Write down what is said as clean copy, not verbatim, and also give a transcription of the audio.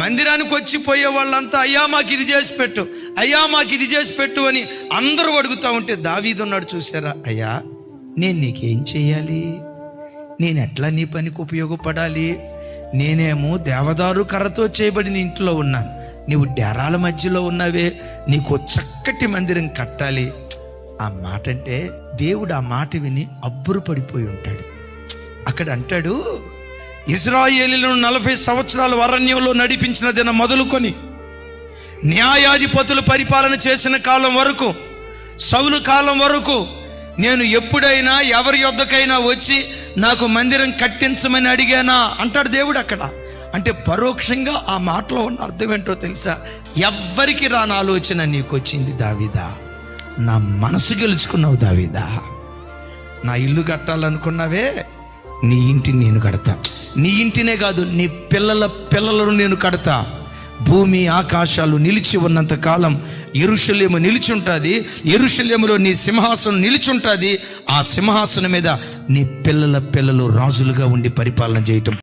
మందిరానికి వచ్చి పోయే వాళ్ళంతా అయ్యా మాకు ఇది చేసి పెట్టు, అయ్యా మాకు ఇది చేసి పెట్టు అని అందరూ అడుగుతూ ఉంటే దావీదు ఉన్నాడు, చూసారా, అయ్యా నేను నీకేం చెయ్యాలి, నేను ఎట్లా నీ పనికి ఉపయోగపడాలి, నేనేమో దేవదారు కర్రతో చేయబడిన ఇంట్లో ఉన్నాను, నీవు డేరాల మధ్యలో ఉన్నావే, నీకు చక్కటి మందిరం కట్టాలి. ఆ మాట అంటే దేవుడు ఆ మాట విని అబ్బురు పడిపోయి ఉంటాడు. అక్కడ అంటాడు, ఇశ్రాయేలీయులను 40 సంవత్సరాలు అరణ్యంలో నడిపించిన దినం మొదలుకొని న్యాయాధిపతులు పరిపాలన చేసిన కాలం వరకు, సౌలు కాలం వరకు నేను ఎప్పుడైనా ఎవరి యొద్దకైనా వచ్చి నాకు మందిరం కట్టించమని అడిగానా అంటాడు దేవుడు అక్కడ. అంటే పరోక్షంగా ఆ మాటలో ఉన్న అర్థం ఏంటో తెలుసా? ఎవ్వరికి రాని ఆలోచన నీకు వచ్చింది దావీదా, నా మనసు గెలుచుకున్నావు దావీదా. నా ఇల్లు కట్టాలనుకున్నావే, నీ ఇంటిని నేను కడతా. నీ ఇంటినే కాదు, నీ పిల్లలను నేను కడతా. భూమి ఆకాశాలు నిలిచి ఉన్నంత కాలం యెరూషలేము నిలిచి ఉంటుంది. యెరూషలేములో నీ సింహాసనం నిలిచి ఉంటుంది. ఆ సింహాసనం మీద నీ పిల్లలు రాజులుగా ఉండి పరిపాలన చేయటం